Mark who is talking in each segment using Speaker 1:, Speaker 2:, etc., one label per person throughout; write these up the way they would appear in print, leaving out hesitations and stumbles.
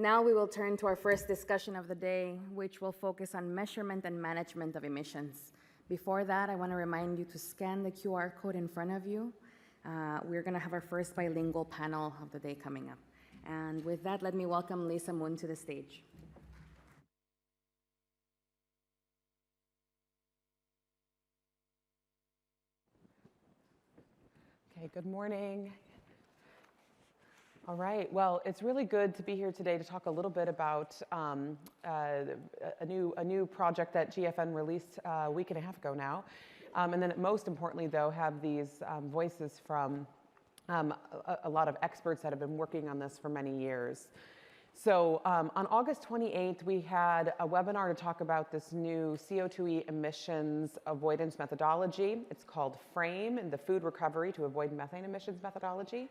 Speaker 1: Now we will turn to our first discussion of the day, which will focus on measurement and management of emissions. Before that, I want to remind you to scan the QR code in front of you. We're going to have our first bilingual panel of the day coming up. And with that, let me welcome Lisa Moon to the stage.
Speaker 2: Okay, good morning. All right, well, it's really good to be here today to talk a little bit about a new project that GFN released a week and a half ago now. And then most importantly, though, have these voices from a lot of experts that have been working on this for many years. So on August 28th, we had a webinar to talk about this new CO2e emissions avoidance methodology. It's called FRAME, and the Food Recovery to Avoid Methane Emissions methodology.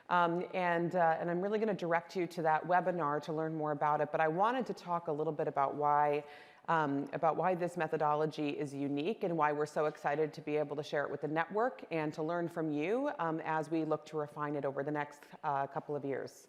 Speaker 2: And I'm really going to direct you to that webinar to learn more about it. But I wanted to talk a little bit about why this methodology is unique and why we're so excited to be able to share it with the network and to learn from you as we look to refine it over the next couple of years.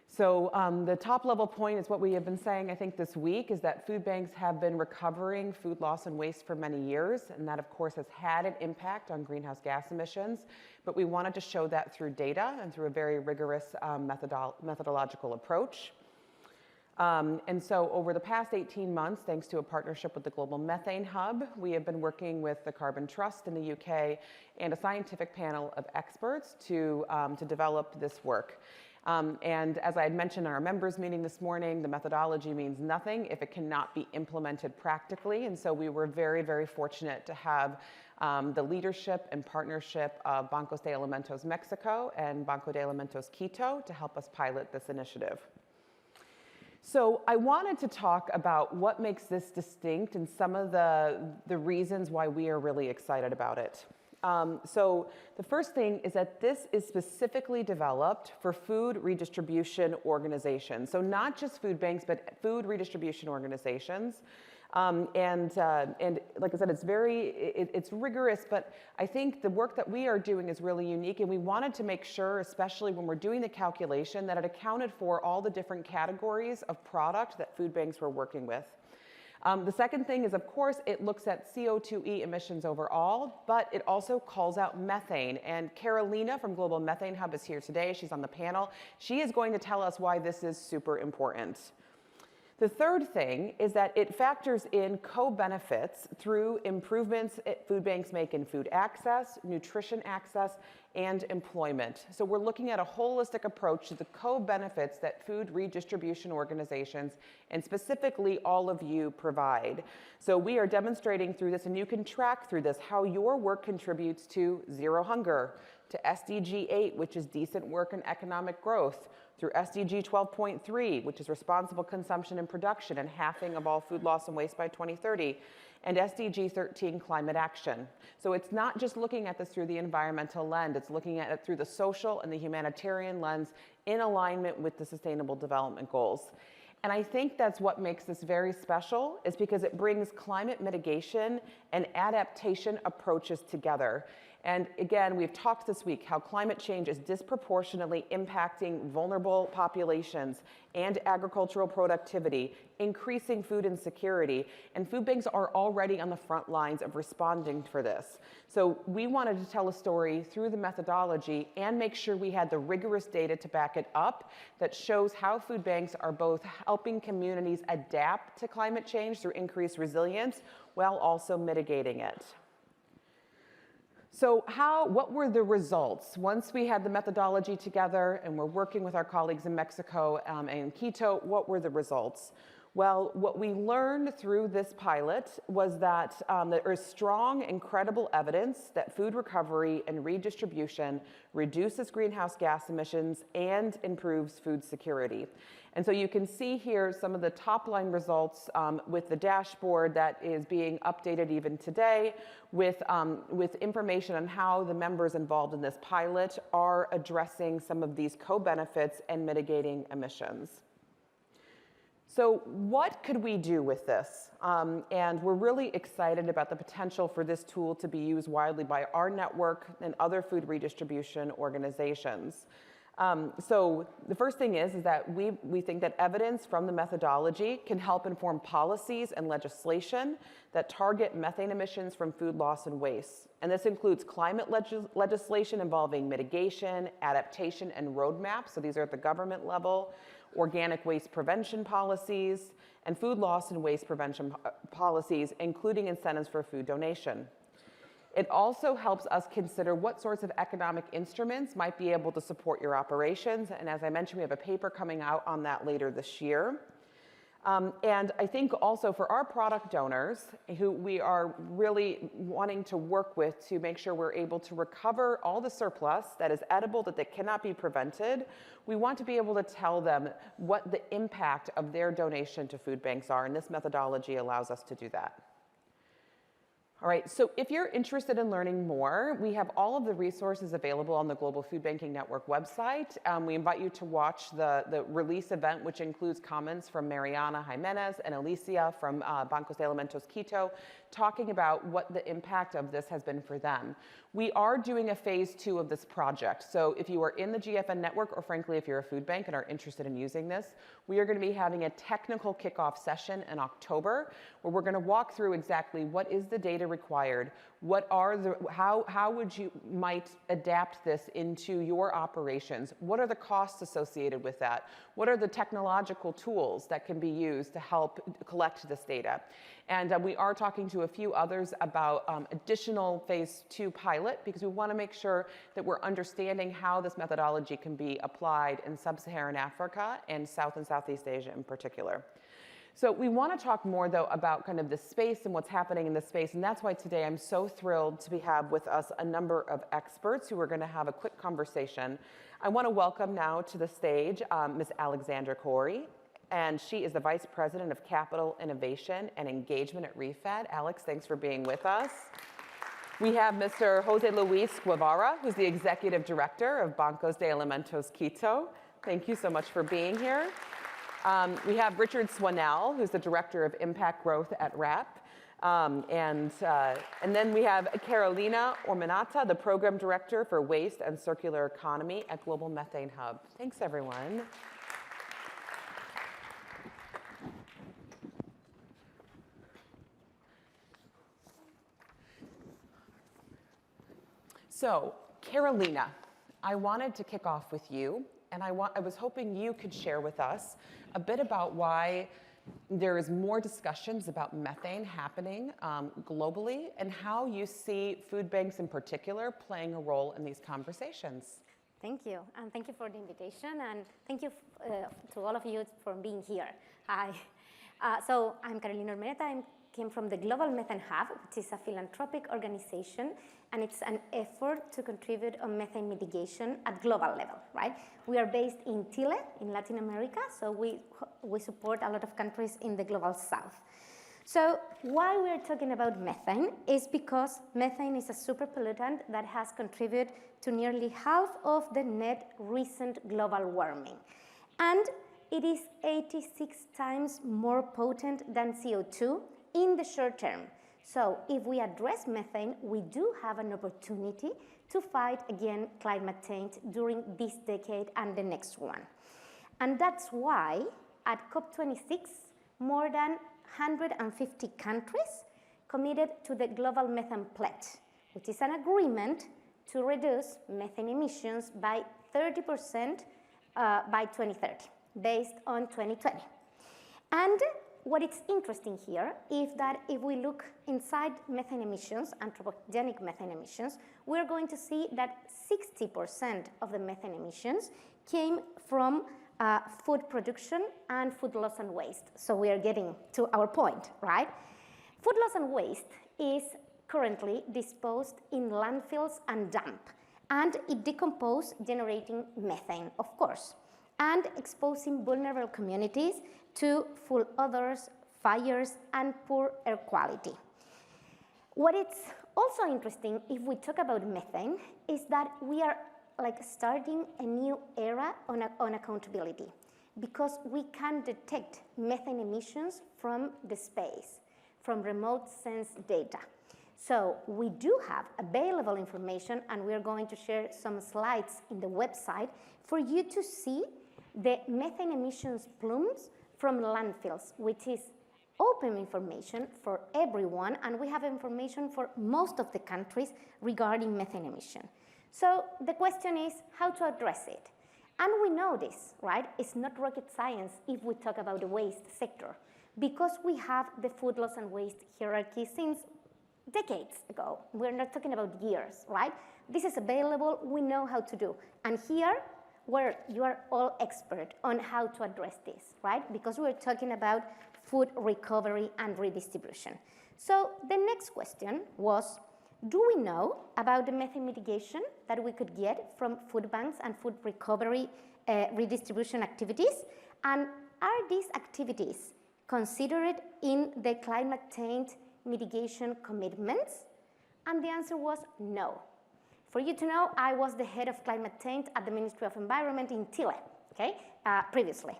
Speaker 2: So the top level point is what we have been saying, I think, this week, is that food banks have been recovering food loss and waste for many years, and that, of course, has had an impact on greenhouse gas emissions. But we wanted to show that through data and through a very rigorous methodological approach. And so over the past 18 months, thanks to a partnership with the Global Methane Hub, we have been working with the Carbon Trust in the UK and a scientific panel of experts to develop this work. And as I had mentioned in our members meeting this morning, the methodology means nothing if it cannot be implemented practically. And so we were very, very fortunate to have the leadership and partnership of Banco de Alimentos Mexico and Banco de Alimentos Quito to help us pilot this initiative. So I wanted to talk about what makes this distinct and some of the reasons why we are really excited about it. So the first thing is that this is specifically developed for food redistribution organizations. So not just food banks, but food redistribution organizations. And like I said, it's rigorous, but I think the work that we are doing is really unique, and we wanted to make sure, especially when we're doing the calculation, that it accounted for all the different categories of product that food banks were working with. The second thing is, of course, it looks at CO2e emissions overall, but it also calls out methane. And Carolina from Global Methane Hub is here today. She's on the panel. She is going to tell us why this is super important. The third thing is that it factors in co-benefits through improvements food banks make in food access, nutrition access, and employment. So we're looking at a holistic approach to the co-benefits that food redistribution organizations, and specifically all of you, provide. So we are demonstrating through this, and you can track through this, how your work contributes to zero hunger, to SDG 8, which is decent work and economic growth, through SDG 12.3, which is responsible consumption and production and halving of all food loss and waste by 2030, and SDG 13, climate action. So it's not just looking at this through the environmental lens, it's looking at it through the social and the humanitarian lens in alignment with the Sustainable Development Goals. And I think that's what makes this very special, is because it brings climate mitigation and adaptation approaches together. And again, we've talked this week how climate change is disproportionately impacting vulnerable populations and agricultural productivity, increasing food insecurity, and food banks are already on the front lines of responding for this. So we wanted to tell a story through the methodology and make sure we had the rigorous data to back it up that shows how food banks are both helping communities adapt to climate change through increased resilience while also mitigating it. So what were the results? Once we had the methodology together and we're working with our colleagues in Mexico and Quito, what were the results? Well, what we learned through this pilot was that there is strong and credible evidence that food recovery and redistribution reduces greenhouse gas emissions and improves food security. And so you can see here some of the top line results with the dashboard that is being updated even today with information on how the members involved in this pilot are addressing some of these co-benefits and mitigating emissions. So what could we do with this? And we're really excited about the potential for this tool to be used widely by our network and other food redistribution organizations. So the first thing is that we think that evidence from the methodology can help inform policies and legislation that target methane emissions from food loss and waste. And this includes climate legislation involving mitigation, adaptation, and roadmaps. So these are at the government level, organic waste prevention policies, and food loss and waste prevention policies, including incentives for food donation. It also helps us consider what sorts of economic instruments might be able to support your operations. And as I mentioned, we have a paper coming out on that later this year. And I think also for our product donors, who we are really wanting to work with to make sure we're able to recover all the surplus that is edible, that cannot be prevented, we want to be able to tell them what the impact of their donation to food banks are, and this methodology allows us to do that. All right, so if you're interested in learning more, we have all of the resources available on the Global Food Banking Network website. We invite you to watch the release event, which includes comments from Mariana Jimenez and Alicia from Banco de Alimentos Quito, talking about what the impact of this has been for them. We are doing a phase 2 of this project. So if you are in the GFN network, or frankly, if you're a food bank and are interested in using this, we are going to be having a technical kickoff session in October, where we're going to walk through exactly what is the data required, what are the, how would you might adapt this into your operations, what are the costs associated with that, what are the technological tools that can be used to help collect this data. And we are talking to a few others about additional phase 2 pilot, because we want to make sure that we're understanding how this methodology can be applied in sub-Saharan Africa and South and Southeast Asia in particular. So we want to talk more, though, about kind of the space and what's happening in this space, and that's why today I'm so thrilled to have with us a number of experts who are going to have a quick conversation. I want to welcome now to the stage Ms. Alexandra Coari, and she is the Vice President of Capital Innovation and Engagement at ReFed. Alex, thanks for being with us. We have Mr. Jose Luis Guevara, who's the Executive Director of Banco de Alimentos Quito. Thank you so much for being here. We have Richard Swannell, who's the Director of Impact Growth at RAP. And then we have Carolina Urmeneta, the Program Director for Waste and Circular Economy at Global Methane Hub. Thanks, everyone. So, Carolina, I wanted to kick off with you, and I was hoping you could share with us a bit about why there is more discussions about methane happening globally, and how you see food banks in particular playing a role in these conversations.
Speaker 3: Thank you, and thank you for the invitation, and thank you to all of you for being here. Hi. So I'm Carolina Urmeneta. I came from the Global Methane Hub, which is a philanthropic organization, and it's an effort to contribute on methane mitigation at global level, right? We are based in Chile, in Latin America, so we support a lot of countries in the global south. So why we're talking about methane is because methane is a super pollutant that has contributed to nearly half of the net recent global warming. And it is 86 times more potent than CO2 in the short term. So if we address methane, we do have an opportunity to fight against climate change during this decade and the next one. And that's why at COP26, more than 150 countries committed to the Global Methane Pledge, which is an agreement to reduce methane emissions by 30% by 2030, based on 2020. And what is interesting here is that if we look inside methane emissions, anthropogenic methane emissions, we're going to see that 60% of the methane emissions came from food production and food loss and waste. So we are getting to our point, right? Food loss and waste is currently disposed in landfills and dump, and it decomposes, generating methane, of course, and exposing vulnerable communities to food odors, fires, and poor air quality. What is also interesting if we talk about methane is that we are starting a new era on accountability, because we can detect methane emissions from the space, from remote sense data. So we do have available information, and we're going to share some slides in the website for you to see the methane emissions plumes from landfills, which is open information for everyone, and we have information for most of the countries regarding methane emission. So the question is how to address it. And we know this, right? It's not rocket science if we talk about the waste sector, because we have the food loss and waste hierarchy since decades ago. We're not talking about years, right? This is available, we know how to do. And here, where you are all expert on how to address this, right? Because we're talking about food recovery and redistribution. So the next question was, do we know about the methane mitigation that we could get from food banks and food recovery redistribution activities? And are these activities considered in the climate change mitigation commitments? And the answer was no. For you to know, I was the head of climate change at the Ministry of Environment in Chile, okay, previously.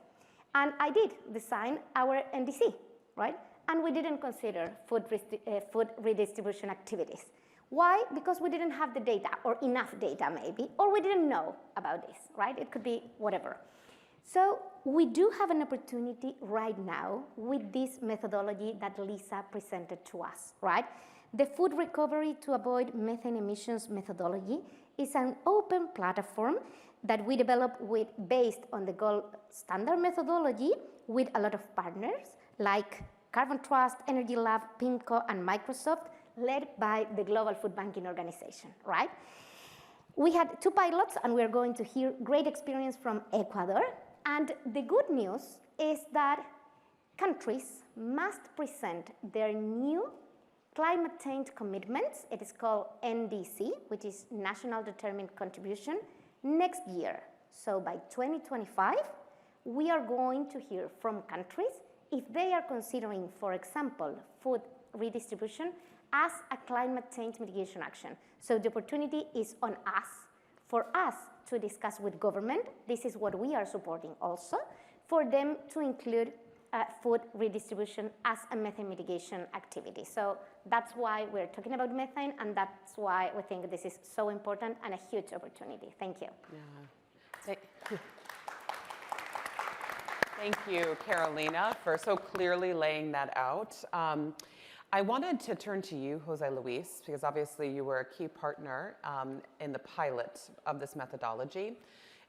Speaker 3: And I did design our NDC, right? And we didn't consider food redistribution activities. Why? Because we didn't have the data, or enough data maybe, or we didn't know about this, right? It could be whatever. So we do have an opportunity right now with this methodology that Lisa presented to us, right? The Food Recovery to Avoid Methane Emissions methodology is an open platform that we developed based on the gold standard methodology with a lot of partners like Carbon Trust, Energy Lab, PIMCO, and Microsoft, led by the Global Food Banking Organization, right? We had 2 pilots, and we're going to hear great experience from Ecuador. And the good news is that countries must present their new climate change commitments. It is called NDC, which is National Determined Contribution, next year. So by 2025, we are going to hear from countries if they are considering, for example, food redistribution as a climate change mitigation action. So the opportunity is on us, for us to discuss with government. This is what we are supporting also, for them to include food redistribution as a methane mitigation activity. So that's why we're talking about methane, and that's why we think this is so important and a huge opportunity. Thank you.
Speaker 2: Yeah. Thank you, Carolina, for so clearly laying that out. I wanted to turn to you, Jose Luis, because obviously you were a key partner in the pilot of this methodology.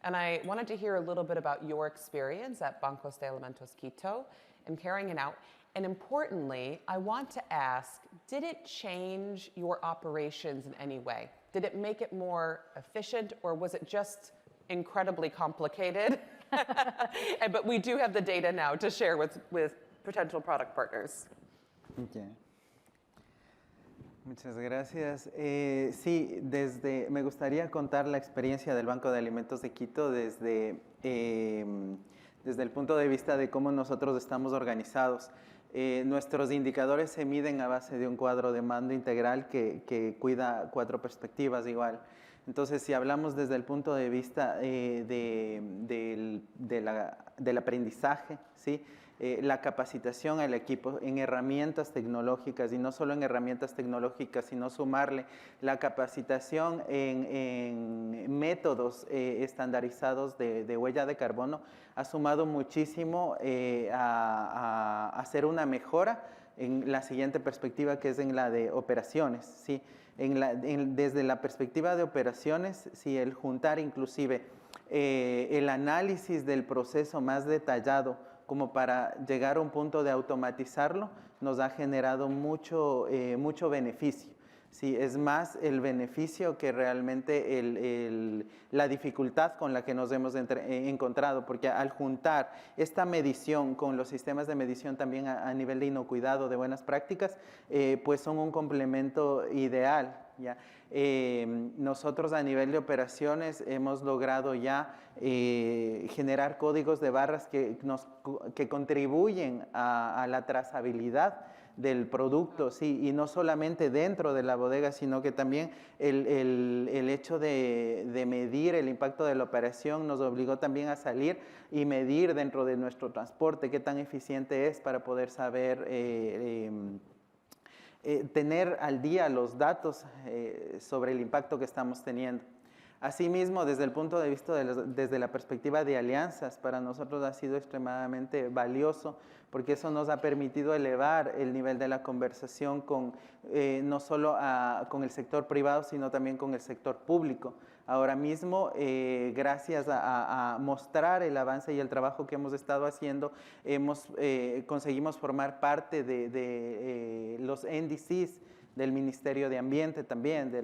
Speaker 2: And I wanted to hear a little bit about your experience at Banco de Alimentos Quito and carrying it out. And importantly, I want to ask, did it change your operations in any way? Did it make it more efficient, or was it just incredibly complicated? But we do have the data now to share with potential product partners.
Speaker 4: Okay. Muchas gracias. Sí, me gustaría contar la experiencia del Banco de Alimentos de Quito desde el punto de vista de cómo nosotros estamos organizados. Nuestros indicadores se miden a base de un cuadro de mando integral que cuida 4 perspectivas igual. Entonces, si hablamos desde el punto de vista del aprendizaje, ¿sí? La capacitación al equipo en herramientas tecnológicas, y no solo en herramientas tecnológicas, sino sumarle la capacitación en métodos estandarizados de huella de carbono, ha sumado muchísimo a hacer una mejora en la siguiente perspectiva, que es en la de operaciones, ¿sí? Desde la perspectiva de operaciones, sí, el juntar inclusive el análisis del proceso más detallado como para llegar a un punto de automatizarlo, nos ha generado mucho beneficio. Sí, es más el beneficio que realmente la dificultad con la que nos hemos encontrado, porque al juntar esta medición con los sistemas de medición también a nivel de inocuidad, de buenas prácticas, pues son un complemento ideal, ¿ya? Nosotros a nivel de operaciones hemos logrado ya generar códigos de barras que contribuyen a la trazabilidad del producto, sí, y no solamente dentro de la bodega, sino que también el hecho de medir el impacto de la operación nos obligó también a salir y medir dentro de nuestro transporte qué tan eficiente es para poder saber tener al día los datos sobre el impacto que estamos teniendo. Asimismo, desde el punto de vista, desde la perspectiva de alianzas, para nosotros ha sido extremadamente valioso porque eso nos ha permitido elevar el nivel de la conversación con, no solo con el sector privado, sino también con el sector público. Ahora mismo, gracias a mostrar el avance y el trabajo que hemos estado haciendo, conseguimos formar parte de los NDCs del Ministerio de Ambiente también, de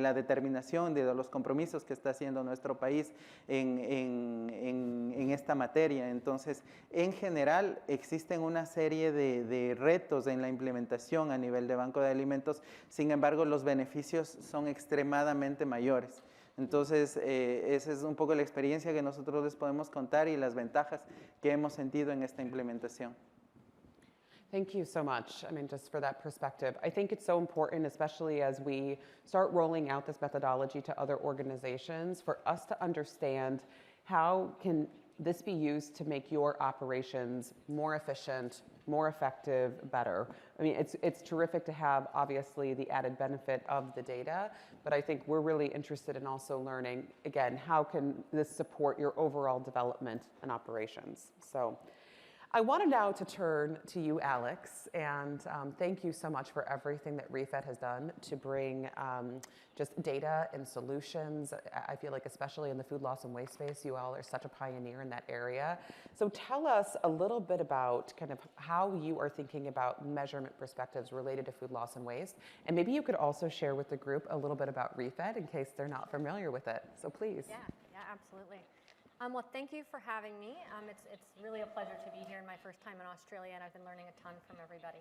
Speaker 4: la determinación, de los compromisos que está haciendo nuestro país en esta materia. Entonces, en general, existen una serie de retos en la implementación a nivel de Banco de Alimentos, sin embargo, los beneficios son extremadamente mayores. Entonces, esa es un poco la experiencia que nosotros les podemos contar y las ventajas que hemos sentido en esta implementación.
Speaker 2: Thank you so much, I mean, just for that perspective. I think it's so important, especially as we start rolling out this methodology to other organizations, for us to understand how can this be used to make your operations more efficient, more effective, better. I mean, it's terrific to have, obviously, the added benefit of the data, but I think we're really interested in also learning, again, how can this support your overall development and operations. So I wanted now to turn to you, Alex, and thank you so much for everything that REFED has done to bring just data and solutions. I feel like especially in the food loss and waste space, you all are such a pioneer in that area. So tell us a little bit about kind of how you are thinking about measurement perspectives related to food loss and waste. And maybe you could also share with the group a little bit about REFED in case they're not familiar with it. So please.
Speaker 5: Yeah, absolutely. Well, thank you for having me. It's really a pleasure to be here in my first time in Australia, and I've been learning a ton from everybody.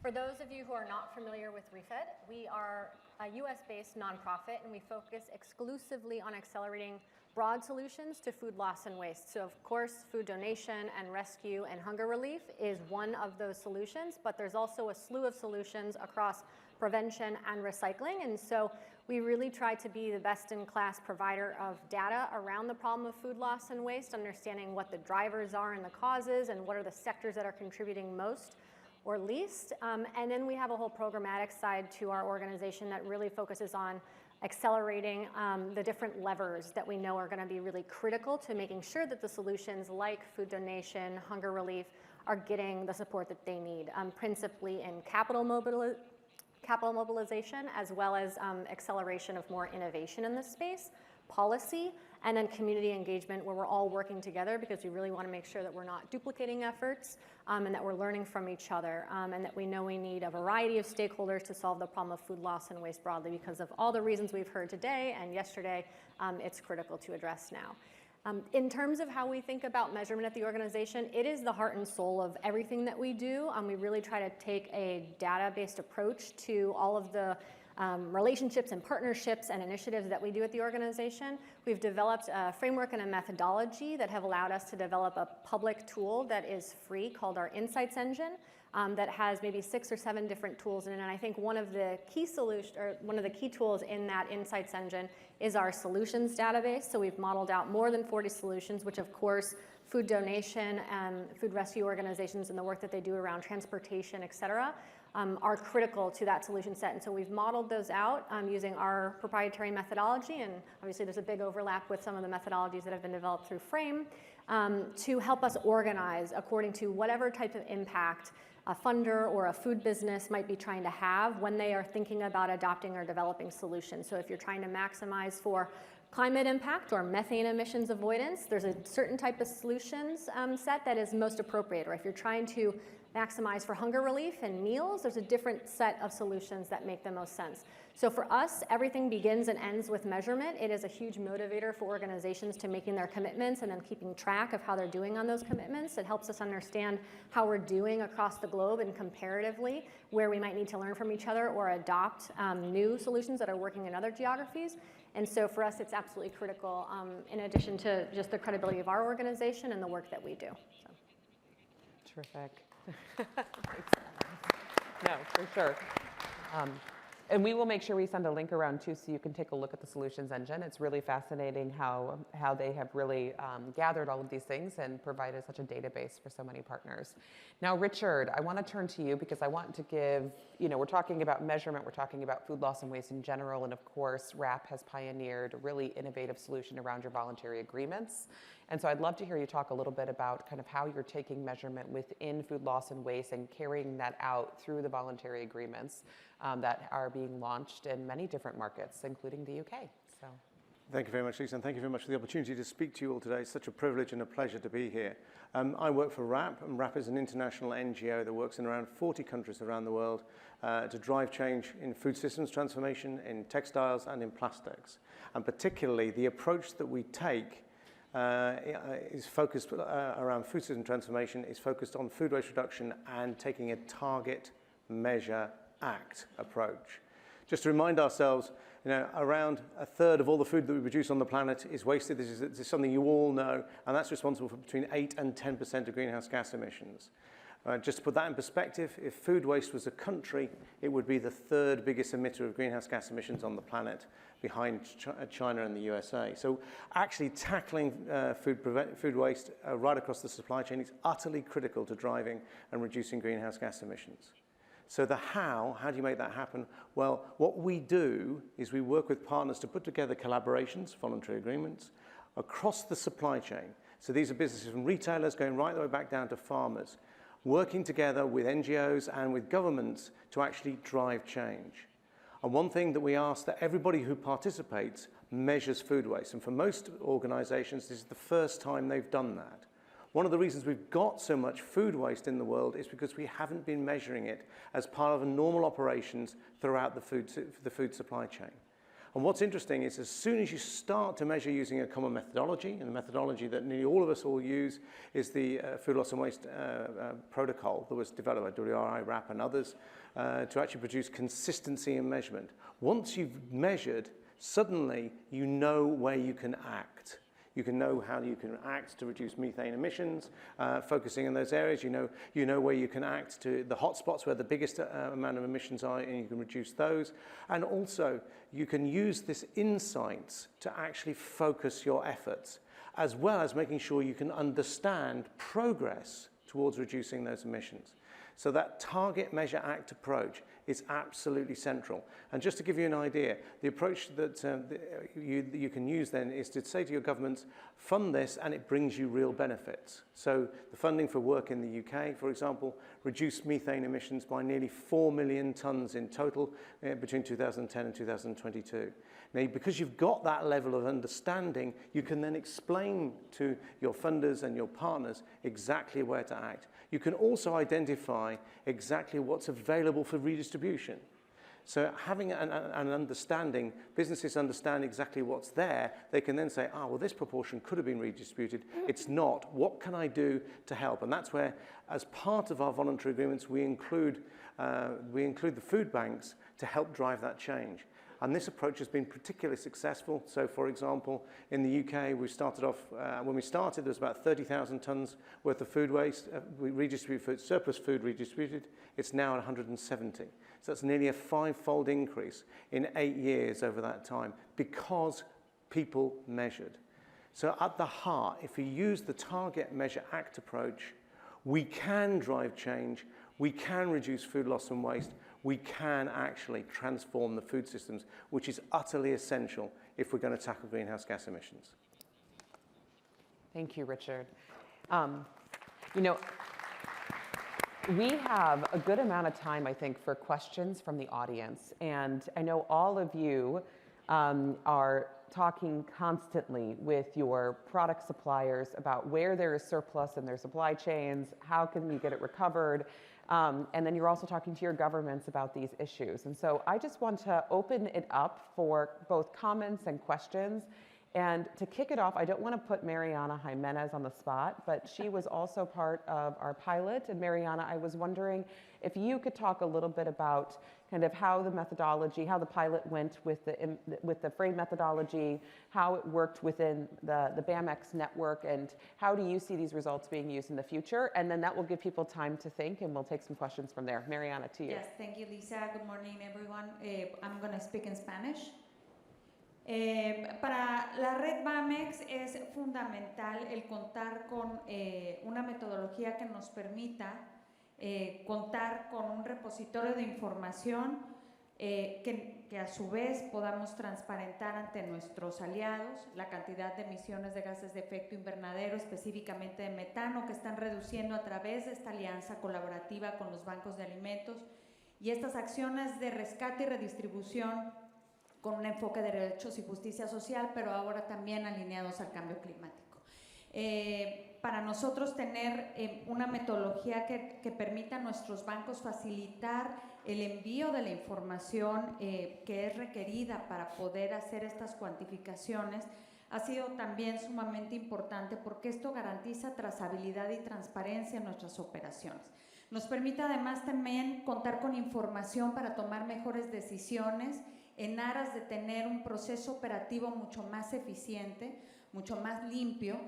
Speaker 5: For those of you who are not familiar with REFED, we are a US-based nonprofit, and we focus exclusively on accelerating broad solutions to food loss and waste. So, of course, food donation and rescue and hunger relief is one of those solutions, but there's also a slew of solutions across prevention and recycling. And so we really try to be the best-in-class provider of data around the problem of food loss and waste, understanding what the drivers are and the causes and what are the sectors that are contributing most or least. And then we have a whole programmatic side to our organization that really focuses on accelerating the different levers that we know are going to be really critical to making sure that the solutions like food donation, hunger relief are getting the support that they need, principally in capital mobilization, as well as acceleration of more innovation in this space, policy, and then community engagement, where we're all working together because we really want to make sure that we're not duplicating efforts and that we're learning from each other, and that we know we need a variety of stakeholders to solve the problem of food loss and waste broadly because of all the reasons we've heard today and yesterday. It's critical to address now. In terms of how we think about measurement at the organization, it is the heart and soul of everything that we do. We really try to take a data-based approach to all of the relationships and partnerships and initiatives that we do at the organization. We've developed a framework and a methodology that have allowed us to develop a public tool that is free called our Insights Engine. That has maybe 6 or 7 different tools in it. And I think one of the key tools in that Insights Engine is our solutions database. So we've modeled out more than 40 solutions, which of course, food donation and food rescue organizations and the work that they do around transportation, et cetera, are critical to that solution set. And so we've modeled those out using our proprietary methodology. And obviously there's a big overlap with some of the methodologies that have been developed through FRAME to help us organize according to whatever type of impact a funder or a food business might be trying to have when they are thinking about adopting or developing solutions. So if you're trying to maximize for climate impact or methane emissions avoidance, there's a certain type of solutions set that is most appropriate. Or if you're trying to maximize for hunger relief and meals, there's a different set of solutions that make the most sense. So for us, everything begins and ends with measurement. It is a huge motivator for organizations to making their commitments and then keeping track of how they're doing on those commitments. It helps us understand how we're doing across the globe and comparatively where we might need to learn from each other or adopt new solutions that are working in other geographies. And so for us, it's absolutely critical in addition to just the credibility of our organization and the work that we do. So.
Speaker 2: Terrific. No, for sure. And we will make sure we send a link around too, so you can take a look at the solutions engine. It's really fascinating how they have really gathered all of these things and provided such a database for so many partners. Now, Richard, I want to turn to you because I want to give, we're talking about measurement, we're talking about food loss and waste in general, and of course, RAP has pioneered a really innovative solution around your voluntary agreements. And so I'd love to hear you talk a little bit about kind of how you're taking measurement within food loss and waste and carrying that out through the voluntary agreements that are being launched in many different markets, including the UK. So.
Speaker 6: Thank you very much, Lisa, and thank you very much for the opportunity to speak to you all today. It's such a privilege and a pleasure to be here. I work for RAP, and RAP is an international NGO that works in around 40 countries around the world to drive change in food systems transformation, in textiles, and in plastics. And particularly, the approach that we take is focused around food system transformation, is focused on food waste reduction and taking a target, measure, act approach. Just to remind ourselves, around a third of all the food that we produce on the planet is wasted. This is something you all know, and that's responsible for between 8 and 10% of greenhouse gas emissions. Just to put that in perspective, if food waste was a country, it would be the third biggest emitter of greenhouse gas emissions on the planet, behind China and the USA. So actually tackling food waste right across the supply chain is utterly critical to driving and reducing greenhouse gas emissions. So the how do you make that happen? Well, what we do is we work with partners to put together collaborations, voluntary agreements, across the supply chain. So these are businesses from retailers going right the way back down to farmers, working together with NGOs and with governments to actually drive change. And one thing that we ask that everybody who participates measures food waste. And for most organizations, this is the first time they've done that. One of the reasons we've got so much food waste in the world is because we haven't been measuring it as part of normal operations throughout the food supply chain. And what's interesting is as soon as you start to measure using a common methodology, and the methodology that nearly all of us all use is the food loss and waste protocol that was developed by WRI, RAP and others to actually produce consistency in measurement. Once you've measured, suddenly you know where you can act. You can know how you can act to reduce methane emissions, focusing in those areas. You know where you can act to the hotspots where the biggest amount of emissions are, and you can reduce those. And also, you can use this insights to actually focus your efforts, as well as making sure you can understand progress towards reducing those emissions. So that target, measure, act approach is absolutely central. And just to give you an idea, the approach that you can use then is to say to your governments, fund this and it brings you real benefits. So the funding for work in the UK, for example, reduced methane emissions by nearly 4 million tonnes in total between 2010 and 2022. Now, because you've got that level of understanding, you can then explain to your funders and your partners exactly where to act. You can also identify exactly what's available for redistribution. So having an understanding, businesses understand exactly what's there, they can then say, well, this proportion could have been redistributed. It's not. What can I do to help? And that's where, as part of our voluntary agreements, we include the food banks to help drive that change. And this approach has been particularly successful. So, for example, in the UK, we started off, when we started, there was about 30,000 tonnes worth of food waste. We redistribute food, surplus food redistributed. It's now at 170. So that's nearly a 5-fold increase in 8 years over that time because people measured. So at the heart, if we use the target, measure, act approach, we can drive change, we can reduce food loss and waste, we can actually transform the food systems, which is utterly essential if we're going to tackle greenhouse gas emissions.
Speaker 2: Thank you, Richard. We have a good amount of time, I think, for questions from the audience. And I know all of you are talking constantly with your product suppliers about where there is surplus in their supply chains, how can we get it recovered, and then you're also talking to your governments about these issues. And so I just want to open it up for both comments and questions. And to kick it off, I don't want to put Mariana Jimenez on the spot, but she was also part of our pilot. And Mariana, I was wondering if you could talk a little bit about kind of how the methodology, how the pilot went with the FRAME methodology, how it worked within the BAMX network, and how do you see these results being used in the future? And then that will give people time to think, and we'll take some questions from there. Mariana, to you.
Speaker 7: Yes, thank you, Lisa. Good morning, everyone. I'm going to speak in Spanish. Para la red BAMX es fundamental el contar con una metodología que nos permita contar con un repositorio de información que a su vez podamos transparentar ante nuestros aliados la cantidad de emisiones de gases de efecto invernadero, específicamente de metano, que están reduciendo a través de esta alianza colaborativa con los bancos de alimentos y estas acciones de rescate y redistribución con un enfoque de derechos y justicia social, pero ahora también alineados al cambio climático. Para nosotros tener una metodología que permita a nuestros bancos facilitar el envío de la información que es requerida para poder hacer estas cuantificaciones ha sido también sumamente importante porque esto garantiza trazabilidad y transparencia en nuestras operaciones. Nos permite además también contar con información para tomar mejores decisiones en aras de tener un proceso operativo mucho más eficiente, mucho más limpio,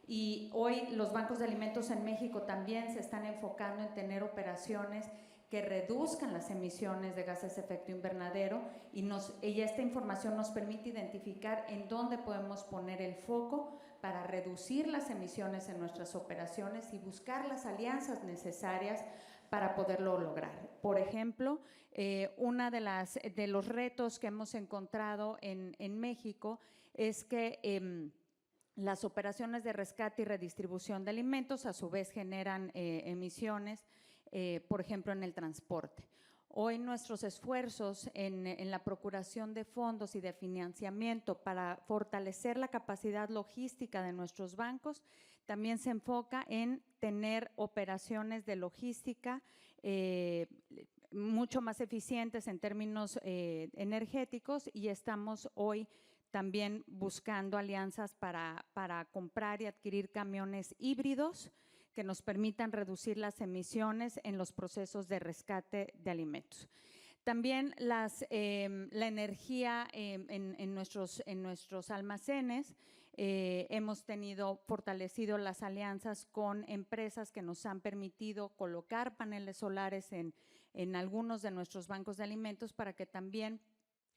Speaker 7: y hoy los bancos de alimentos en México también se están enfocando en tener operaciones que reduzcan las emisiones de gases de efecto invernadero y esta información nos permite identificar en dónde podemos poner el foco para reducir las emisiones en nuestras operaciones y buscar las alianzas necesarias para poderlo lograr. Por ejemplo, uno de los retos que hemos encontrado en México es que las operaciones de rescate y redistribución de alimentos a su vez generan emisiones, por ejemplo, en el transporte. Hoy nuestros esfuerzos en la procuración de fondos y de financiamiento para fortalecer la capacidad logística de nuestros bancos también se enfoca en tener operaciones de logística mucho más eficientes en términos energéticos y estamos hoy también buscando alianzas para comprar y adquirir camiones híbridos que nos permitan reducir las emisiones en los procesos de rescate de alimentos. También la energía en nuestros almacenes, hemos fortalecido las alianzas con empresas que nos han permitido colocar paneles solares en algunos de nuestros bancos de alimentos para que también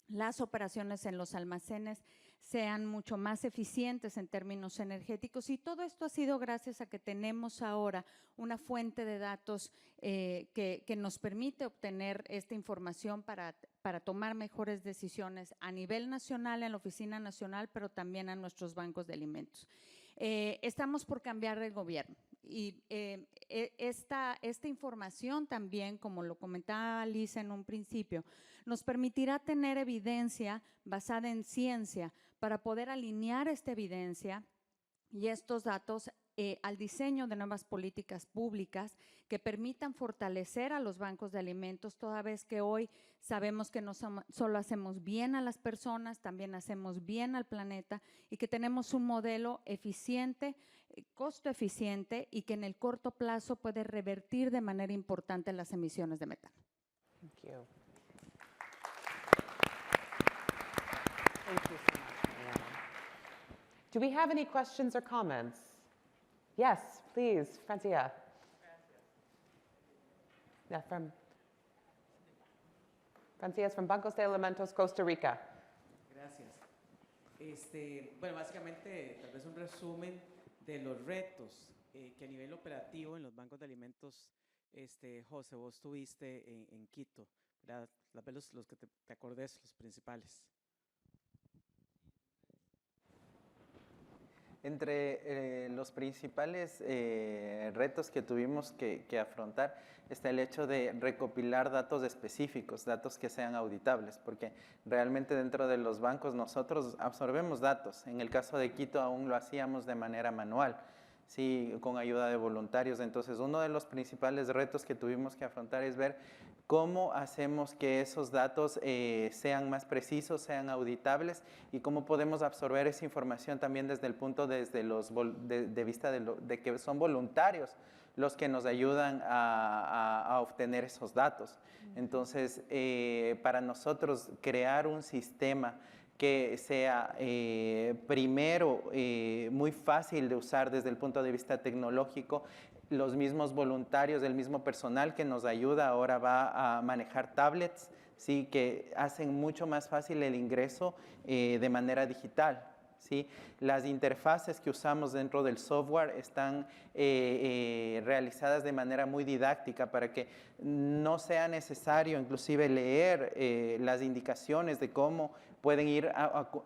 Speaker 7: las operaciones en los almacenes sean mucho más eficientes en términos energéticos y todo esto ha sido gracias a que tenemos ahora una fuente de datos que nos permite obtener esta información para tomar mejores decisiones a nivel nacional, en la Oficina Nacional, pero también a nuestros bancos de alimentos. Estamos por cambiar el gobierno y esta información también, como lo comentaba Lisa en un principio, nos permitirá tener evidencia basada en ciencia para poder alinear esta evidencia y estos datos al diseño de nuevas políticas públicas que permitan fortalecer a los bancos de alimentos, toda vez que hoy sabemos que no solo hacemos bien a las personas, también hacemos bien al planeta y que tenemos un modelo eficiente, costo eficiente y que en el corto plazo puede revertir de manera importante las emisiones de metano.
Speaker 2: Thank you. Thank you so much, Mariana. Do we have any questions or comments? Yes, please, Francia. Yeah, Francia is from Banco de Alimentos, Costa Rica.
Speaker 8: Gracias. Bueno, básicamente, tal vez un resumen de los retos que a nivel operativo en los bancos de alimentos, José, vos tuviste en Quito, ¿verdad? Los que te acordes, los principales.
Speaker 4: Entre los principales retos que tuvimos que afrontar está el hecho de recopilar datos específicos, datos que sean auditables, porque realmente dentro de los bancos nosotros absorbemos datos. En el caso de Quito aún lo hacíamos de manera manual. sí, con ayuda de voluntarios. Entonces, uno de los principales retos que tuvimos que afrontar es ver cómo hacemos que esos datos sean más precisos, sean auditables y cómo podemos absorber esa información también desde el punto de vista de que son voluntarios los que nos ayudan a obtener esos datos. Entonces, para nosotros crear un sistema que sea primero muy fácil de usar desde el punto de vista tecnológico, los mismos voluntarios, el mismo personal que nos ayuda ahora va a manejar tablets, ¿sí? Que hacen mucho más fácil el ingreso de manera digital. ¿Sí? Las interfaces que usamos dentro del software están realizadas de manera muy didáctica para que no sea necesario inclusive leer las indicaciones de cómo pueden ir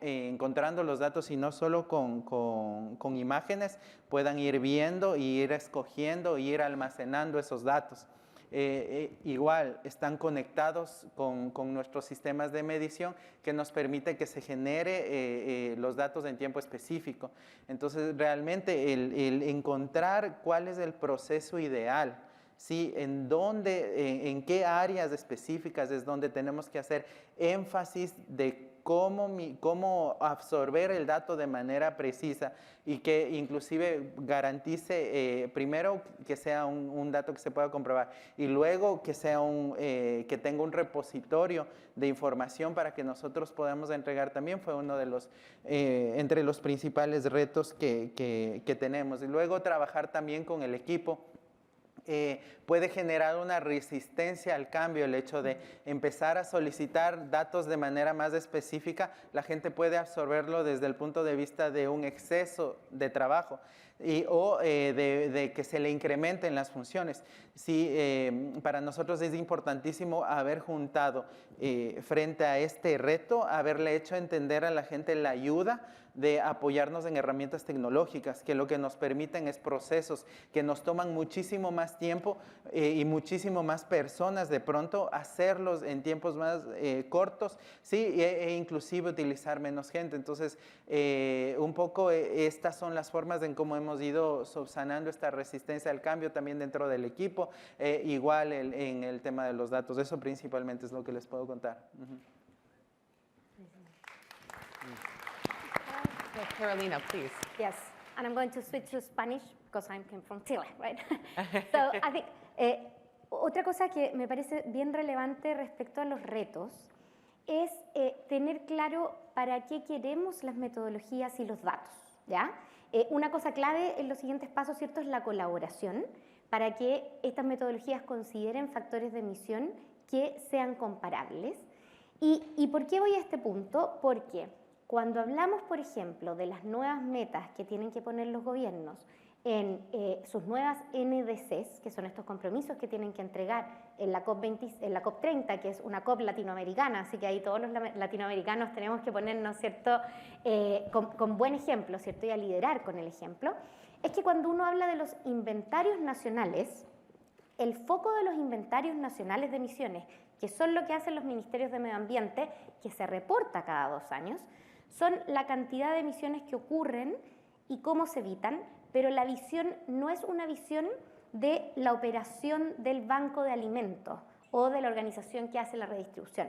Speaker 4: encontrando los datos y no solo con imágenes, puedan ir viendo y ir escogiendo e ir almacenando esos datos. Igual están conectados con nuestros sistemas de medición que nos permite que se genere los datos en tiempo específico. Entonces, realmente el encontrar cuál es el proceso ideal, ¿sí? En qué áreas específicas es donde tenemos que hacer énfasis de cómo absorber el dato de manera precisa y que inclusive garantice primero que sea un dato que se pueda comprobar y luego que sea que tenga un repositorio de información para que nosotros podamos entregar también fue uno de los entre los principales retos que tenemos. Y luego trabajar también con el equipo. Puede generar una resistencia al cambio, el hecho de empezar a solicitar datos de manera más específica, la gente puede absorberlo desde el punto de vista de un exceso de trabajo o de que se le incrementen las funciones. Sí, para nosotros es importantísimo haber juntado frente a este reto, haberle hecho entender a la gente la ayuda de apoyarnos en herramientas tecnológicas, que lo que nos permiten es procesos que nos toman muchísimo más tiempo y muchísimo más personas de pronto hacerlos en tiempos más cortos, ¿sí? E inclusive utilizar menos gente. Entonces, un poco estas son las formas en cómo hemos ido subsanando esta resistencia al cambio también dentro del equipo, igual en el tema de los datos. Eso principalmente es lo que les puedo contar.
Speaker 2: Carolina, please.
Speaker 3: Yes, and I'm going to switch to Spanish because I came from Chile, right? So I think otra cosa que me parece bien relevante respecto a los retos es tener claro para qué queremos las metodologías y los datos, ¿ya? Una cosa clave en los siguientes pasos, ¿cierto?, es la colaboración para que estas metodologías consideren factores de emisión que sean comparables. ¿Y por qué voy a este punto? Porque cuando hablamos, por ejemplo, de las nuevas metas que tienen que poner los gobiernos en sus nuevas NDCs, que son estos compromisos que tienen que entregar en la COP30, que es una COP latinoamericana, así que ahí todos los latinoamericanos tenemos que ponernos, ¿cierto?, con buen ejemplo, ¿cierto?, y a liderar con el ejemplo, es que cuando uno habla de los inventarios nacionales, el foco de los inventarios nacionales de emisiones, que son lo que hacen los ministerios de medio ambiente, que se reporta cada 2 años, son la cantidad de emisiones que ocurren y cómo se evitan, pero la visión no es una visión de la operación del Banco de Alimentos o de la organización que hace la redistribución.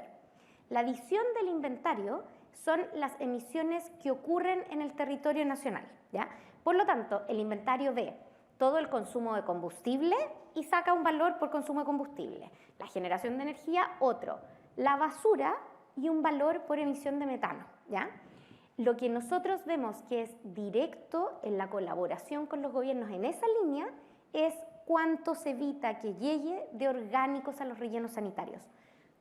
Speaker 3: La visión del inventario son las emisiones que ocurren en el territorio nacional, ¿ya? Por lo tanto, el inventario ve todo el consumo de combustible y saca un valor por consumo de combustible. La generación de energía, otro. La basura y un valor por emisión de metano, ¿ya? Lo que nosotros vemos que es directo en la colaboración con los gobiernos en esa línea es cuánto se evita que llegue de orgánicos a los rellenos sanitarios.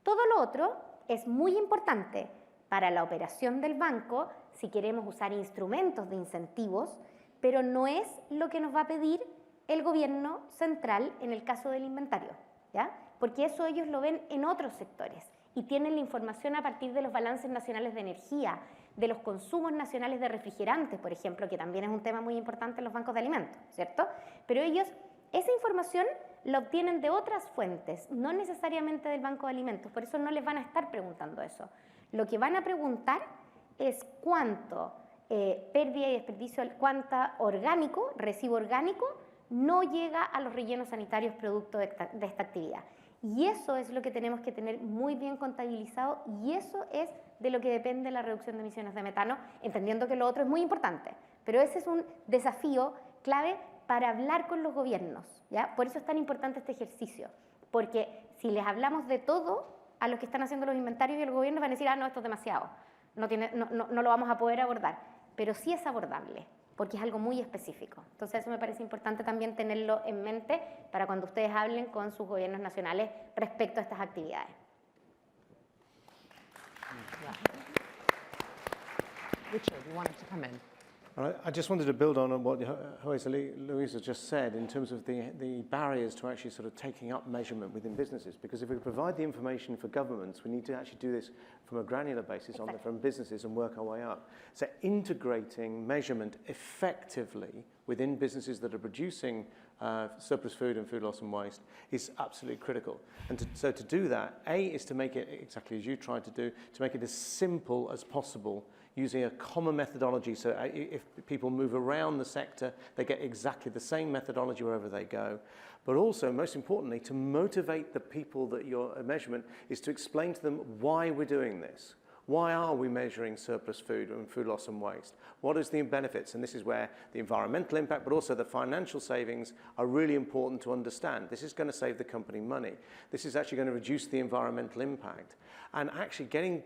Speaker 3: Todo lo otro es muy importante para la operación del banco si queremos usar instrumentos de incentivos, pero no es lo que nos va a pedir el gobierno central en el caso del inventario, ¿ya? Porque eso ellos lo ven en otros sectores y tienen la información a partir de los balances nacionales de energía, de los consumos nacionales de refrigerantes, por ejemplo, que también es un tema muy importante en los bancos de alimentos, ¿cierto? Pero ellos esa información la obtienen de otras fuentes, no necesariamente del Banco de Alimentos, por eso no les van a estar preguntando eso. Lo que van a preguntar es cuánto pérdida y desperdicio, cuánta orgánico, residuo orgánico, no llega a los rellenos sanitarios producto de esta actividad. Y eso es lo que tenemos que tener muy bien contabilizado y eso es de lo que depende la reducción de emisiones de metano, entendiendo que lo otro es muy importante. Pero ese es un desafío clave para hablar con los gobiernos, ¿ya? Por eso es tan importante este ejercicio, porque si les hablamos de todo a los que están haciendo los inventarios y los gobiernos van a decir, ah, no, esto es demasiado, no lo vamos a poder abordar, pero sí es abordable, porque es algo muy específico. Entonces eso me parece importante también tenerlo en mente para cuando ustedes hablen con sus gobiernos nacionales respecto a estas actividades.
Speaker 2: Richard, you wanted to come in.
Speaker 6: I just wanted to build on what Jose Luisa just said in terms of the barriers to actually sort of taking up measurement within businesses. Because if we provide the information for governments, we need to actually do this from a granular basis from businesses and work our way up. So integrating measurement effectively within businesses that are producing surplus food and food loss and waste is absolutely critical. And so to do that, A, is to make it exactly as you tried to do, to make it as simple as possible using a common methodology, so if people move around the sector, they get exactly the same methodology wherever they go. But also, most importantly, to motivate the people that your measurement is to explain to them why we're doing this. Why are we measuring surplus food and food loss and waste? What is the benefits? And this is where the environmental impact, but also the financial savings are really important to understand. This is going to save the company money. This is actually going to reduce the environmental impact. And actually getting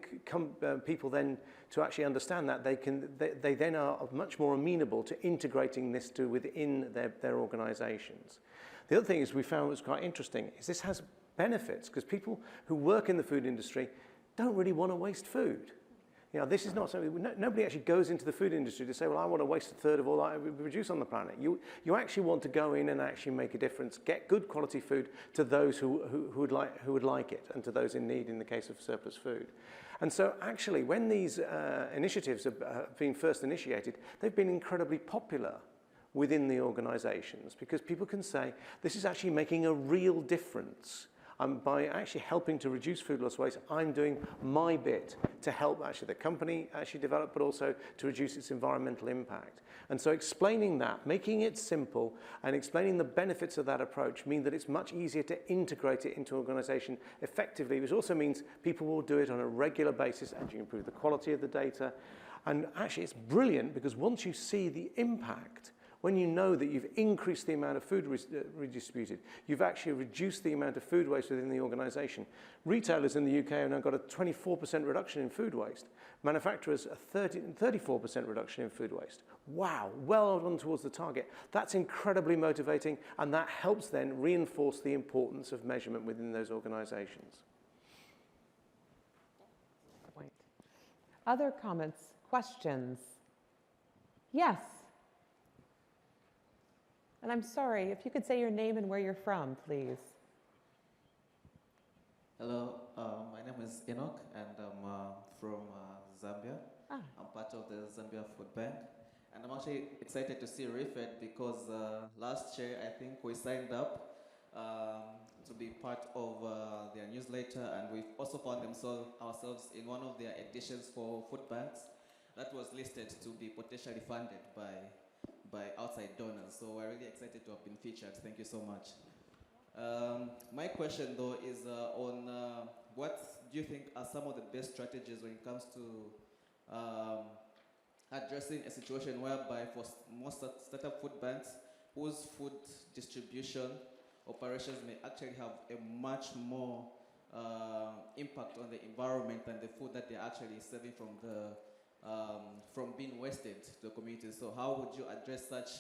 Speaker 6: people then to actually understand that, they then are much more amenable to integrating this within their organizations. The other thing is we found was quite interesting is this has benefits because people who work in the food industry don't really want to waste food. You know, this is not something, nobody actually goes into the food industry to say, well, I want to waste a third of all I produce on the planet. You actually want to go in and actually make a difference, get good quality food to those who would like it and to those in need in the case of surplus food. And so actually when these initiatives have been first initiated, they've been incredibly popular within the organizations because people can say, this is actually making a real difference. By actually helping to reduce food loss waste, I'm doing my bit to help actually the company actually develop, but also to reduce its environmental impact. And so explaining that, making it simple and explaining the benefits of that approach mean that it's much easier to integrate it into an organization effectively, which also means people will do it on a regular basis and you improve the quality of the data. And actually it's brilliant because once you see the impact, when you know that you've increased the amount of food redistributed, you've actually reduced the amount of food waste within the organization. Retailers in the UK have now got a 24% reduction in food waste. Manufacturers a 34% reduction in food waste. Wow, well on towards the target. That's incredibly motivating and that helps then reinforce the importance of measurement within those organizations.
Speaker 2: Point. Other comments, questions? Yes. And I'm sorry, if you could say your name and where you're from, please.
Speaker 9: Hello, my name is Enoch, and I'm from Zambia. I'm part of the Zambia Food Bank. And I'm actually excited to see REFED because last year, I think we signed up to be part of their newsletter, and we've also found ourselves in one of their editions for food banks that was listed to be potentially funded by outside donors. So we're really excited to have been featured. Thank you so much. My question though is on what do you think are some of the best strategies when it comes to addressing a situation whereby for most startup food banks whose food distribution operations may actually have a much more impact on the environment than the food that they're actually serving from being wasted to the community. So how would you address such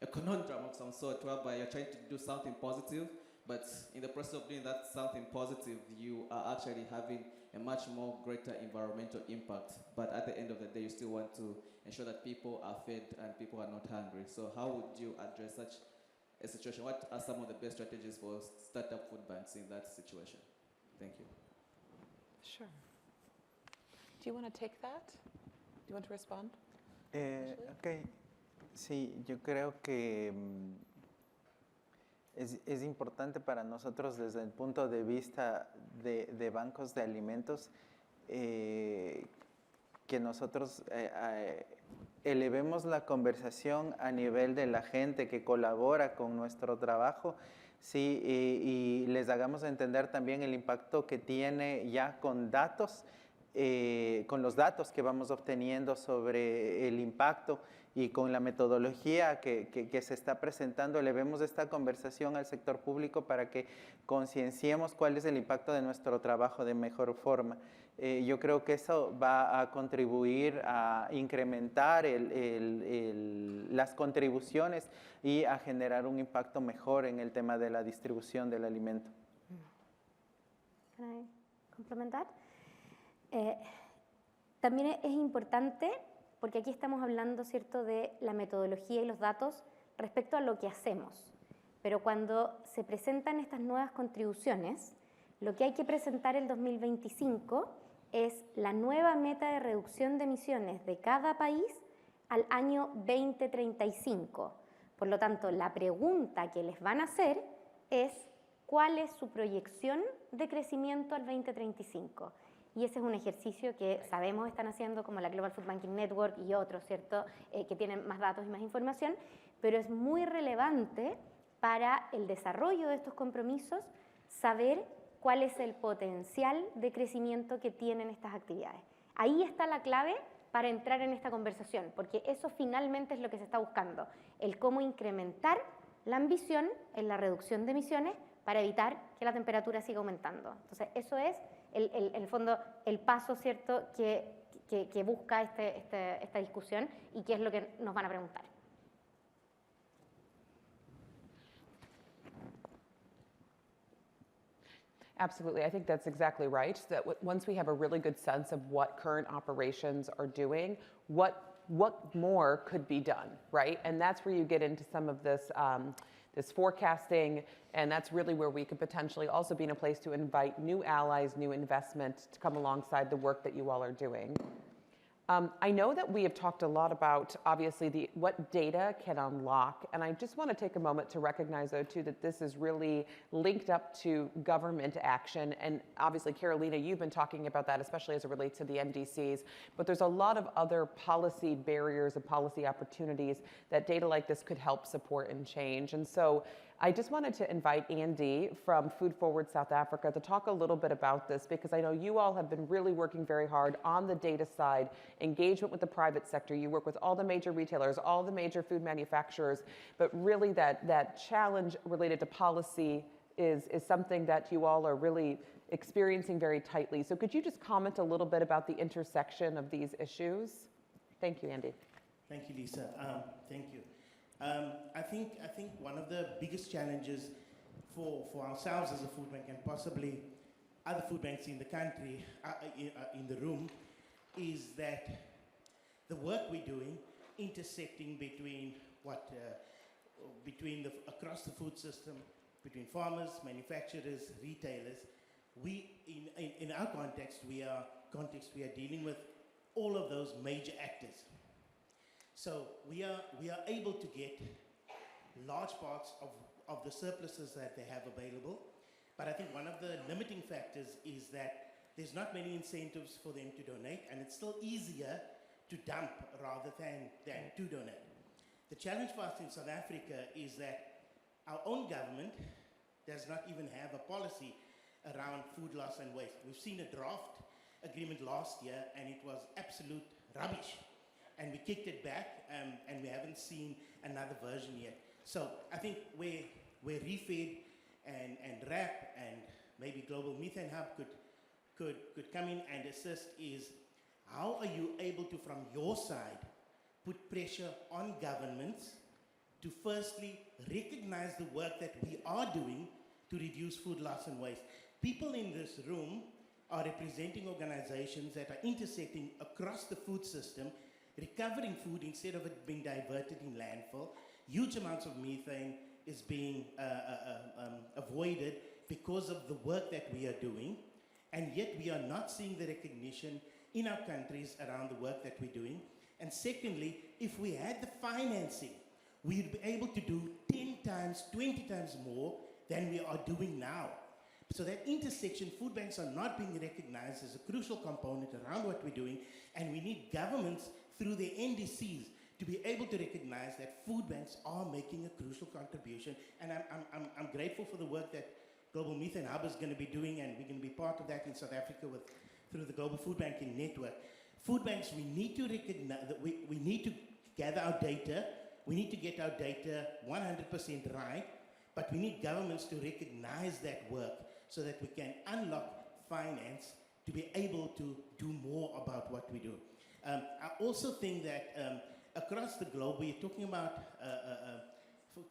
Speaker 9: a conundrum of some sort whereby you're trying to do something positive, but in the process of doing that something positive, you are actually having a much more greater environmental impact, but at the end of the day, you still want to ensure that people are fed and people are not hungry. So how would you address such a situation? What are some of the best strategies for startup food banks in that situation? Thank you.
Speaker 2: Sure. Do you want to take that? Do you want to respond?
Speaker 4: Ok, sí, yo creo que es importante para nosotros desde el punto de vista de bancos de alimentos que nosotros elevemos la conversación a nivel de la gente que colabora con nuestro trabajo, sí, y les hagamos entender también el impacto que tiene ya con datos, con los datos que vamos obteniendo sobre el impacto y con la metodología que se está presentando, elevemos esta conversación al sector público para que concienciemos cuál es el impacto de nuestro trabajo de mejor forma. Yo creo que eso va a contribuir a incrementar las contribuciones y a generar un impacto mejor en el tema de la distribución del alimento.
Speaker 3: Can I complementar? También es importante, porque aquí estamos hablando, ¿cierto?, de la metodología y los datos respecto a lo que hacemos. Pero cuando se presentan estas nuevas contribuciones, lo que hay que presentar el 2025 es la nueva meta de reducción de emisiones de cada país al año 2035. Por lo tanto, la pregunta que les van a hacer es ¿cuál es su proyección de crecimiento al 2035? Y ese es un ejercicio que sabemos están haciendo como la Global FoodBanking Network y otros, ¿cierto?, que tienen más datos y más información, pero es muy relevante para el desarrollo de estos compromisos saber cuál es el potencial de crecimiento que tienen estas actividades. Ahí está la clave para entrar en esta conversación, porque eso finalmente es lo que se está buscando, el cómo incrementar la ambición en la reducción de emisiones para evitar que la temperatura siga aumentando. Entonces, eso es, en el fondo, el paso, ¿cierto?, que busca esta discusión y que es lo que nos van a preguntar.
Speaker 2: Absolutely, I think that's exactly right. That once we have a really good sense of what current operations are doing, what more could be done, right? And that's where you get into some of this this forecasting, and that's really where we could potentially also be in a place to invite new allies, new investment to come alongside the work that you all are doing. I know that we have talked a lot about, obviously, what data can unlock, and I just want to take a moment to recognize, though, too, that this is really linked up to government action, and obviously, Carolina, you've been talking about that, especially as it relates to the NDCs, but there's a lot of other policy barriers and policy opportunities that data like this could help support and change, and so I just wanted to invite Andy from Food Forward South Africa to talk a little bit about this, because I know you all have been really working very hard on the data side, engagement with the private sector. You work with all the major retailers, all the major food manufacturers, but really that challenge related to policy is something that you all are really experiencing very tightly. So could you just comment a little bit about the intersection of these issues? Thank you, Andy.
Speaker 10: Thank you, Lisa. Thank you. I think one of the biggest challenges for ourselves as a food bank and possibly other food banks in the country, in the room, is that the work we're doing intersecting between across the food system, between farmers, manufacturers, retailers. In our context, we are dealing with all of those major actors. So we are able to get large parts of the surpluses that they have available, but I think one of the limiting factors is that there's not many incentives for them to donate, and it's still easier to dump rather than to donate. The challenge for us in South Africa is that our own government does not even have a policy around food loss and waste. We've seen a draft agreement last year, and it was absolute rubbish. And we kicked it back, and we haven't seen another version yet. So I think where ReFed and RAP and maybe Global Methane Hub could come in and assist is how are you able to, from your side, put pressure on governments to firstly recognize the work that we are doing to reduce food loss and waste. People in this room are representing organizations that are intersecting across the food system, recovering food instead of it being diverted in landfill. Huge amounts of methane is being avoided because of the work that we are doing, and yet we are not seeing the recognition in our countries around the work that we're doing. And secondly, if we had the financing, we'd be able to do 10 times, 20 times more than we are doing now. So that intersection, food banks are not being recognized as a crucial component around what we're doing, and we need governments through their NDCs, to be able to recognize that food banks are making a crucial contribution. And I'm grateful for the work that Global Methane Hub is going to be doing, and we're going to be part of that in South Africa through the Global Food Banking Network. Food banks, we need to recognize that we need to gather our data. We need to get our data 100% right, but we need governments to recognize that work so that we can unlock finance to be able to do more about what we do. I also think that across the globe, we're talking about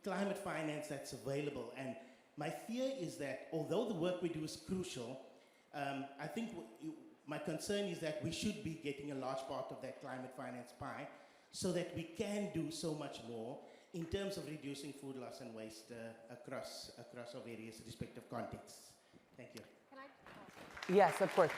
Speaker 10: climate finance that's available. And my fear is that although the work we do is crucial, I think my concern is that we should be getting a large part of that climate finance pie so that we can do so much more in terms of reducing food loss and waste across our various respective contexts. Thank you.
Speaker 2: Yes, of course.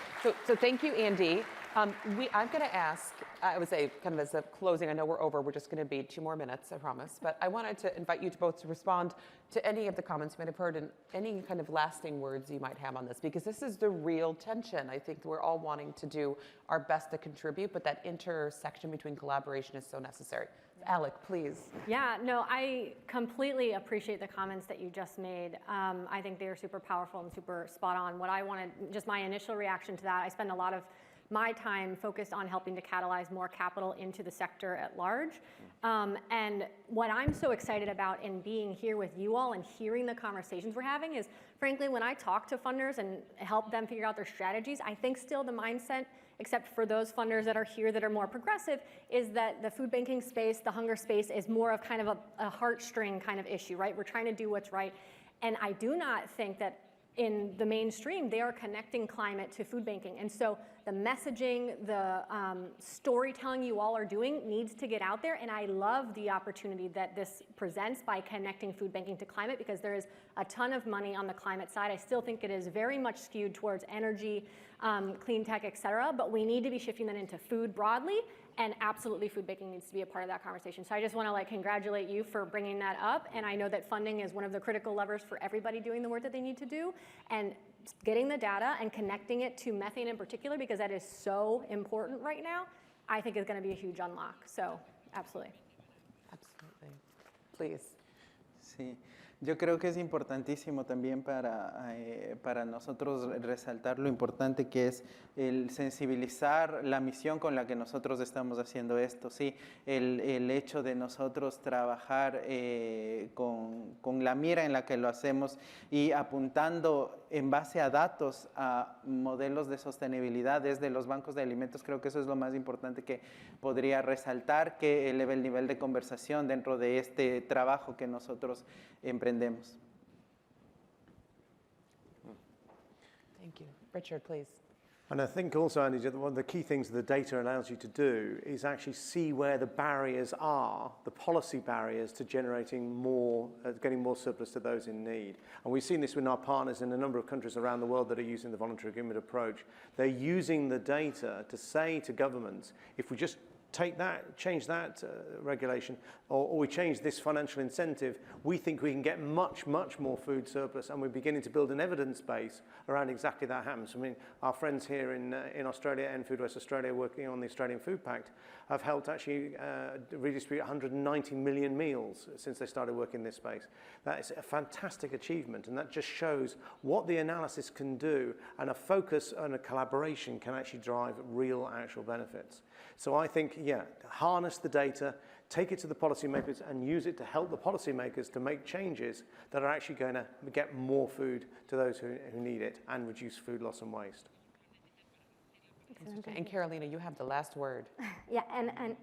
Speaker 2: So thank you, Andy. I'm going to ask, I would say kind of as a closing, I know we're over, we're just going to be 2 more minutes, I promise, but I wanted to invite you to both to respond to any of the comments you might have heard and any kind of lasting words you might have on this, because this is the real tension. I think we're all wanting to do our best to contribute, but that intersection between collaboration is so necessary. Alec, please.
Speaker 5: Yeah, no, I completely appreciate the comments that you just made. I think they are super powerful and super spot on. What I wanted, just my initial reaction to that, I spend a lot of my time focused on helping to catalyze more capital into the sector at large. And what I'm so excited about in being here with you all and hearing the conversations we're having is, frankly, when I talk to funders and help them figure out their strategies, I think still the mindset, except for those funders that are here that are more progressive, is that the food banking space, the hunger space, is more of kind of a heartstring kind of issue, right? We're trying to do what's right. And I do not think that in the mainstream, they are connecting climate to food banking. And so the messaging, the storytelling you all are doing needs to get out there. And I love the opportunity that this presents by connecting food banking to climate, because there is a ton of money on the climate side. I still think it is very much skewed towards energy, clean tech, et cetera, but we need to be shifting that into food broadly, and absolutely food banking needs to be a part of that conversation. So I just want to congratulate you for bringing that up, and I know that funding is one of the critical levers for everybody doing the work that they need to do, and getting the data and connecting it to methane in particular, because that is so important right now, I think is going to be a huge unlock. So absolutely.
Speaker 2: Absolutely. Please.
Speaker 4: Sí. Yo creo que es importantísimo también para nosotros resaltar lo importante que es el sensibilizar la misión con la que nosotros estamos haciendo esto, ¿sí? El hecho de nosotros trabajar con la mira en la que lo hacemos y apuntando en base a datos, a modelos de sostenibilidad desde los bancos de alimentos. Creo que eso es lo más importante que podría resaltar, que eleve el nivel de conversación dentro de este trabajo que nosotros emprendemos.
Speaker 2: Thank you. Richard, please.
Speaker 6: And I think also, Andy, one of the key things the data allows you to do is actually see where the barriers are, the policy barriers to generating more, getting more surplus to those in need. And we've seen this with our partners in a number of countries around the world that are using the voluntary agreement approach. They're using the data to say to governments, if we just take that, change that regulation, or we change this financial incentive, we think we can get much, much more food surplus, and we're beginning to build an evidence base around exactly that happens. I mean, our friends here in Australia and Food West Australia working on the Australian Food Pact have helped actually redistribute 190 million meals since they started working in this space. That is a fantastic achievement, and that just shows what the analysis can do, and a focus and a collaboration can actually drive real, actual benefits. So I think, yeah, harness the data, take it to the policymakers and use it to help the policymakers to make changes that are actually going to get more food to those who need it and reduce food loss and waste.
Speaker 2: And Carolina, you have the last word.
Speaker 3: Yeah, and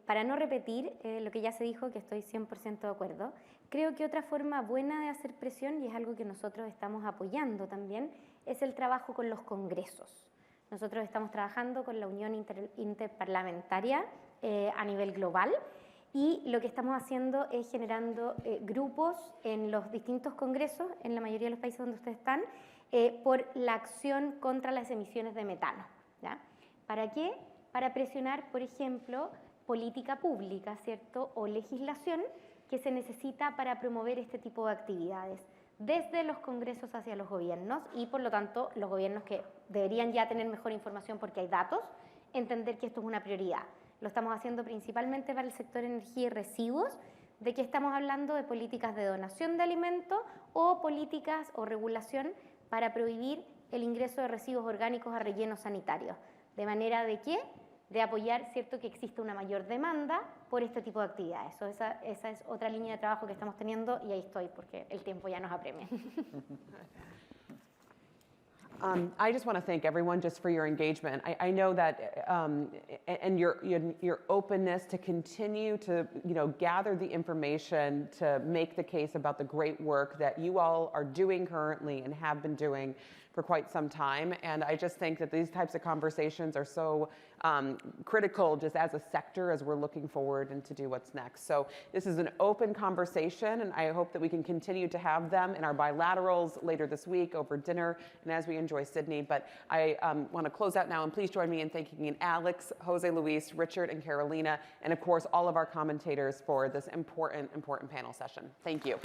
Speaker 3: para no repetir lo que ya se dijo, que estoy 100% de acuerdo, creo que otra forma buena de hacer presión, y es algo que nosotros estamos apoyando también, es el trabajo con los congresos. Nosotros estamos trabajando con la Unión Interparlamentaria a nivel global, y lo que estamos haciendo es generando grupos en los distintos congresos, en la mayoría de los países donde ustedes están, por la acción contra las emisiones de metano. ¿Ya? ¿Para qué? Para presionar, por ejemplo, política pública, ¿cierto? O legislación que se necesita para promover este tipo de actividades, desde los congresos hacia los gobiernos, y por lo tanto los gobiernos que deberían ya tener mejor información porque hay datos, entender que esto es una prioridad. Lo estamos haciendo principalmente para el sector energía y residuos. ¿De qué estamos hablando? De políticas de donación de alimentos o políticas o regulación para prohibir el ingreso de residuos orgánicos a rellenos sanitarios. ¿De manera de qué? De apoyar, ¿cierto?, que existe una mayor demanda por este tipo de actividades. Esa es otra línea de trabajo que estamos teniendo y ahí estoy porque el tiempo ya nos apremia.
Speaker 2: I just want to thank everyone just for your engagement. I know that, and your openness to continue to, gather the information to make the case about the great work that you all are doing currently and have been doing for quite some time. And I just think that these types of conversations are so critical just as a sector as we're looking forward and to do what's next. So this is an open conversation, and I hope that we can continue to have them in our bilaterals later this week over dinner and as we enjoy Sydney. But I want to close out now, and please join me in thanking Alex, Jose Luis, Richard, and Carolina, and of course all of our commentators for this important panel session. Thank you.